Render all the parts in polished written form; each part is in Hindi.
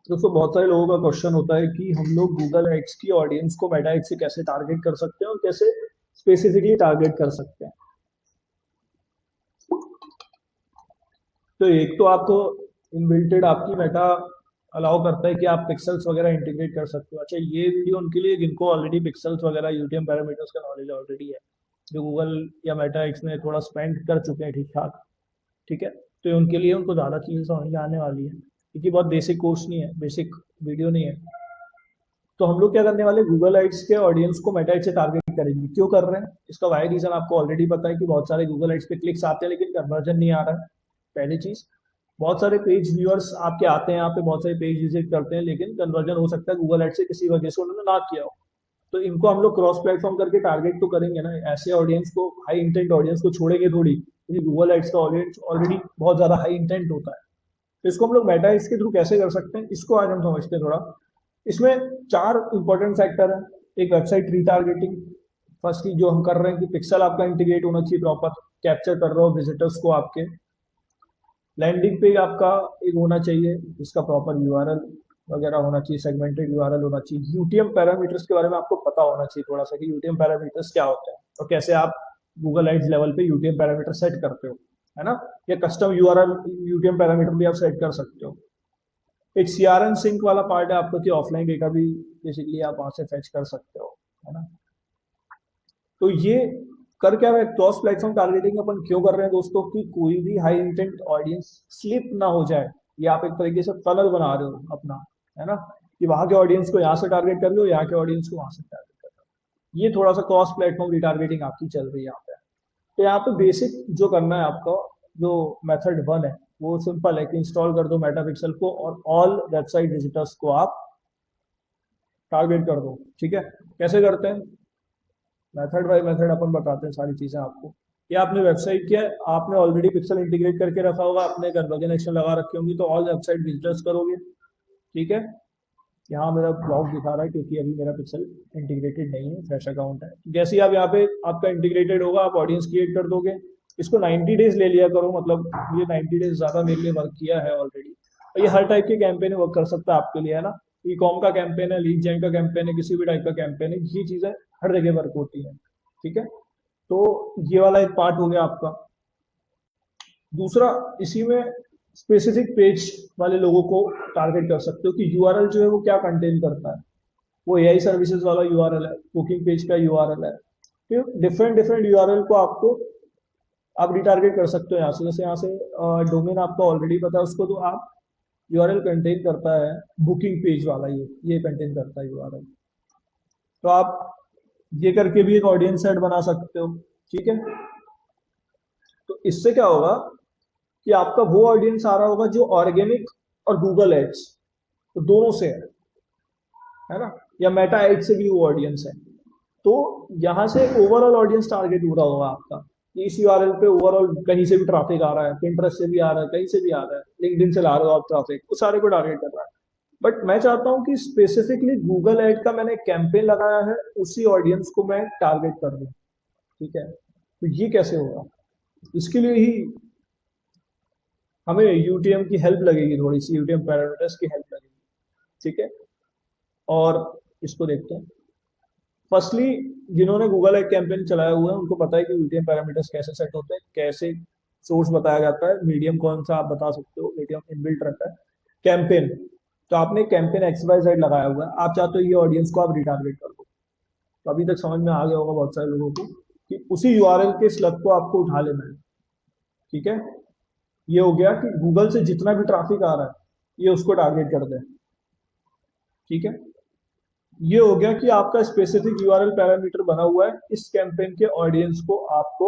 दोस्तों बहुत सारे लोगों का क्वेश्चन होता है कि हम लोग गूगल एड्स की ऑडियंस को मेटा एड्स से कैसे टारगेट कर सकते हैं और कैसे स्पेसिफिकली टारगेट कर सकते हैं। तो एक तो आपको इनबिल्टेड आपकी मेटा अलाउ करता है कि आप पिक्सल्स वगैरह इंटीग्रेट कर सकते हो। अच्छा, ये भी उनके लिए जिनको ऑलरेडी पिक्सल्स वगैरह यूटीएम पैरामीटर्स का नॉलेज ऑलरेडी है, जो गूगल या मेटा एक्स में थोड़ा स्पेंड कर चुके हैं ठीक ठाक। ठीक है, तो उनके लिए उनको ज़्यादा चीज़ें समझ में आने वाली है, क्योंकि बहुत बेसिक कोर्स नहीं है, बेसिक वीडियो नहीं है। तो हम लोग क्या करने वाले, गूगल एड्स के ऑडियंस को मेटा एड्स से टारगेट करेंगे। क्यों कर रहे हैं, इसका वाई रीजन आपको ऑलरेडी पता है कि बहुत सारे गूगल एड्स पे क्लिक्स आते हैं लेकिन कन्वर्जन नहीं आ रहा है। पहली चीज, बहुत सारे पेज व्यूअर्स आपके आते हैं यहाँ पे, बहुत सारे पेज विजिट करते हैं लेकिन कन्वर्जन हो सकता है गूगल एड्स से किसी वजह से उन्होंने ना किया हो। तो इनको हम लोग क्रॉस प्लेटफॉर्म करके टारगेट तो करेंगे ना, ऐसे ऑडियंस को, हाई इंटेंट ऑडियंस को छोड़ेंगे थोड़ी, क्योंकि गूगल एड्स का ऑडियंस ऑलरेडी बहुत ज्यादा हाई इंटेंट होता है। तो इसको हम लोग मेटा एड्स के थ्रू कैसे कर सकते हैं, इसको आज हम समझते हैं थोड़ा। इसमें चार इंपॉर्टेंट फैक्टर है। एक, वेबसाइट रीटारगेटिंग। फर्स्टली जो हम कर रहे हैं कि पिक्सल आपका इंटीग्रेट होना चाहिए, प्रॉपर कैप्चर कर रहे हो विजिटर्स को आपके। लैंडिंग पेज आपका एक होना चाहिए जिसका प्रॉपर यूआरएल वगैरह होना चाहिए, सेगमेंटेड यूआरएल होना चाहिए। यूटीएम पैरामीटर्स के बारे में आपको पता होना चाहिए थोड़ा सा कि यूटीएम पैरामीटर्स क्या होते हैं और कैसे आप गूगल एड्स लेवल पे यूटीएम पैरामीटर सेट करते हो, है ना। या कस्टम यूआरएल यूटीएम पैरामीटर भी आप सेट कर सकते हो। एक सीआरएन सिंक वाला पार्ट है आपका कि ऑफलाइन डेटा भी बेसिकली आप वहां से फेच कर सकते हो, है ना। तो ये कर क्या रहे, क्रॉस प्लेटफॉर्म टारगेटिंग अपन क्यों कर रहे हैं दोस्तों, कि कोई भी हाई इंटेंट ऑडियंस स्लिप ना हो जाए। ये आप एक तरीके से फनल बना रहे हो अपना, है ना, कि वहां के ऑडियंस को यहाँ से टारगेट कर लो, यहाँ के ऑडियंस को वहां से टारगेट कर लो। ये थोड़ा सा क्रॉस प्लेटफॉर्म रिटारगेटिंग आपकी चल रही है यहाँ पे। तो यहाँ पे बेसिक जो करना है आपका, जो मेथड वन है वो सिंपल है कि इंस्टॉल कर दो मेटापिक्सल को और ऑल वेबसाइट विजिटर्स को आप टारगेट कर दो। ठीक है, कैसे करते हैं, मेथड बाय मेथड अपन बताते हैं सारी चीजें आपको। ये आपने वेबसाइट किया है, आपने ऑलरेडी पिक्सल इंटीग्रेट करके रखा होगा, आपने कन्वर्जन एक्शन लगा रखी होंगी, तो ऑल वेबसाइट विजिटर्स करोगे। ठीक है, यहाँ मेरा ब्लॉग दिखा रहा है क्योंकि अभी मेरा पिक्सल इंटीग्रेटेड नहीं है, फ्रेश अकाउंट है। जैसे ही आप यहाँ पे आपका इंटीग्रेटेड होगा आप ऑडियंस क्रिएट कर दोगे। इसको 90 डेज ले लिया करो, मतलब ये 90 डेज ज्यादा मेरे लिए वर्क किया है ऑलरेडी। और ये हर टाइप के कैंपेन वर्क कर सकता है आपके लिए, है ना। ई कॉम का कैंपेन है, लीड जेन का कैंपेन है, किसी भी टाइप का कैंपेन है, ये चीजें हर जगह वर्क होती है। ठीक है, तो ये वाला एक पार्ट हो गया आपका। दूसरा, इसी में स्पेसिफिक पेज वाले लोगों को टारगेट कर सकते हो कि यूआरएल जो है वो क्या कंटेन करता है। वो एआई सर्विसेज वाला यूआरएल है, कुकिंग पेज का यूआरएल है। फिर डिफरेंट डिफरेंट यूआरएल को आपको आप रिटारगेट कर सकते हो यहाँ से। जैसे यहाँ से डोमेन आपका ऑलरेडी पता है उसको, तो आप यूआरएल कंटेन करता है बुकिंग पेज वाला, ये कंटेन करता है यूआरएल। तो आप ये करके भी एक ऑडियंस सेट बना सकते हो। ठीक है, तो इससे क्या होगा कि आपका वो ऑडियंस आ रहा होगा जो ऑर्गेनिक और गूगल एड्स तो दोनों से है ना, या मेटा एड से भी वो ऑडियंस है। तो यहाँ से ओवरऑल ऑडियंस टारगेट हो रहा होगा आपका। इस यूआरएल पे ओवरऑल कहीं से भी ट्रैफिक आ रहा है, पिंटरेस्ट से भी आ रहा है, कहीं से भी आ रहा है, लिंक्डइन से ला रहे हो आप ट्रैफिक, वो सारे को टारगेट कर रहा है। बट मैं चाहता हूँ कि स्पेसिफिकली गूगल एड का मैंने कैंपेन लगाया है, उसी ऑडियंस को मैं टारगेट कर दूँ। ठीक है, तो ये कैसे होगा, इसके लिए ही हमें यूटीएम की हेल्प लगेगी, थोड़ी सी यूटीएम पैरामीटर्स की हेल्प लगेगी। ठीक है, और इसको देखते हैं। फर्स्टली, जिन्होंने गूगल एड कैंपेन चलाया हुआ है उनको पता है कि यूटीएम पैरामीटर्स कैसे सेट होते हैं, कैसे सोर्स बताया जाता है, मीडियम कौन सा आप बता सकते हो, मीडियम इनबिल्ट रहता है। कैंपेन, तो आपने कैंपेन XYZ लगाया हुआ है, आप चाहते हो ये ऑडियंस को आप रिटारगेट कर दो। तो अभी तक समझ में आ गया होगा बहुत सारे लोगों को कि उसी यूआरएल के स्लग को आपको उठा लेना है। ठीक है, ये हो गया कि गूगल से जितना भी ट्रैफिक आ रहा है ये उसको टारगेट कर दे। ठीक है, ये हो गया कि आपका स्पेसिफिक यूआरएल पैरामीटर बना हुआ है, इस कैंपेन के ऑडियंस को आपको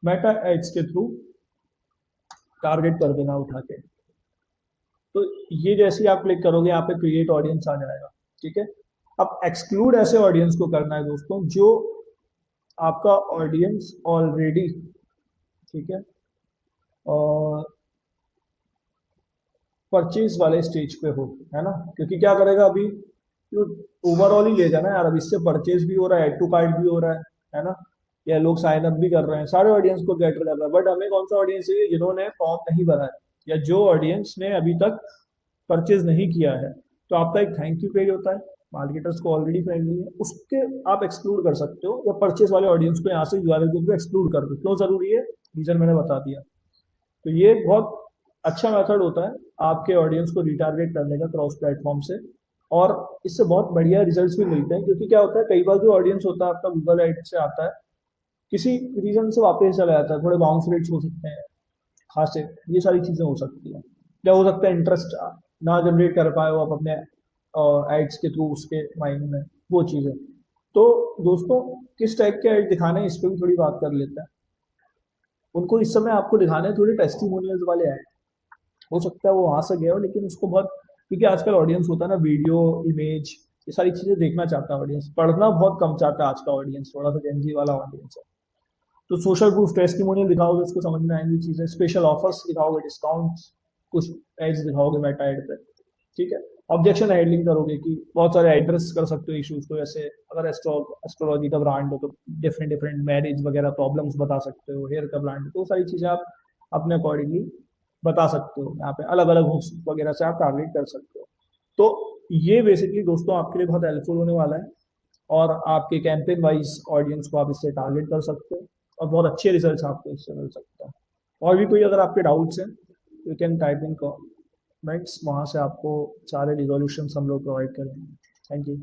मेटा एड्स के थ्रू टारगेट कर देना उठा के। तो ये जैसे ही आप क्लिक करोगे यहाँ पे क्रिएट ऑडियंस आ जाएगा। ठीक है, अब एक्सक्लूड ऐसे ऑडियंस को करना है दोस्तों जो आपका ऑडियंस ऑलरेडी, ठीक है, और परचेज वाले स्टेज पे हो, है ना। क्योंकि क्या करेगा अभी, तो ओवरऑल ही ले जाना है यार, अब इससे परचेज भी हो रहा है, एड टू कार्ट भी हो रहा है ना, या लोग साइन अप भी कर रहे हैं, सारे ऑडियंस को कैटर कर रहा है। बट हमें कौन सा ऑडियंस चाहिए, जिन्होंने फॉर्म नहीं भरा है, या जो ऑडियंस ने अभी तक परचेज नहीं किया है, तो आपका एक थैंक यू पेज होता है, मार्केटर्स को ऑलरेडी फ्रेंडली है, उसके आप एक्सक्लूड कर सकते हो, या परचेज वाले ऑडियंस को यहाँ से यूआरएल को एक्सक्लूड कर दो। क्यों जरूरी है, रीजन मैंने बता दिया। तो ये बहुत अच्छा मेथड होता है आपके ऑडियंस को रिटारगेट करने का क्रॉस प्लेटफॉर्म से, और इससे बहुत बढ़िया रिजल्ट्स भी मिलते हैं। क्योंकि क्या होता है, कई बार जो ऑडियंस होता है आपका गूगल एड से आता है, किसी रीजन से वापस चला जाता है, थोड़े बाउंस रेट्स हो सकते हैं खासे, ये सारी चीज़ें हो सकती हैं। क्या हो सकता है, इंटरेस्ट ना जनरेट कर पाए हो आप अपने एड्स के थ्रू उसके माइंड में, वो चीज़ें। तो दोस्तों, किस टाइप के एड दिखाने हैं, इस पर भी थोड़ी बात कर लेते हैं। उनको इस समय आपको दिखाने हैं थोड़े टेस्टिमोनियल्स वाले ऐड। हो सकता है वो वहां से गए हो, लेकिन उसको बहुत, क्योंकि आजकल ऑडियंस होता है ना, वीडियो, इमेज, ये सारी चीजें देखना चाहता है ऑडियंस, पढ़ना बहुत कम चाहता है आज का ऑडियंस, थोड़ा सा जेनजी वाला ऑडियंस है। तो सोशल प्रूफ टेस्टिमोनियल दिखाओगे, उसको समझ में आएंगी चीजें, स्पेशल ऑफर्स दिखाओगे, डिस्काउंट्स, कुछ एड्स दिखाओगे मेटा एड पे, ठीक है। ऑब्जेक्शन हैंडलिंग करोगे कि बहुत सारे एड्रेस कर सकते हो इश्यूज को, जैसे अगर एस्ट्रोलॉजी का ब्रांड हो तो डिफरेंट डिफरेंट मैरिज वगैरह प्रॉब्लम्स बता सकते हो, हेयर का ब्रांड, तो सारी चीजें आप अपने अकॉर्डिंगली बता सकते हो। यहाँ पे अलग अलग होस्ट वगैरह से आप टारगेट कर सकते हो। तो ये बेसिकली दोस्तों आपके लिए बहुत हेल्पफुल होने वाला है, और आपके कैंपेन वाइज ऑडियंस को आप इससे टारगेट कर सकते हो, और बहुत अच्छे रिजल्ट्स आपको इससे मिल सकता है। और भी कोई अगर आपके डाउट्स हैं, you can type in comments, वहाँ से आपको सारे रिजोल्यूशन हम लोग प्रोवाइड करेंगे। Thank you.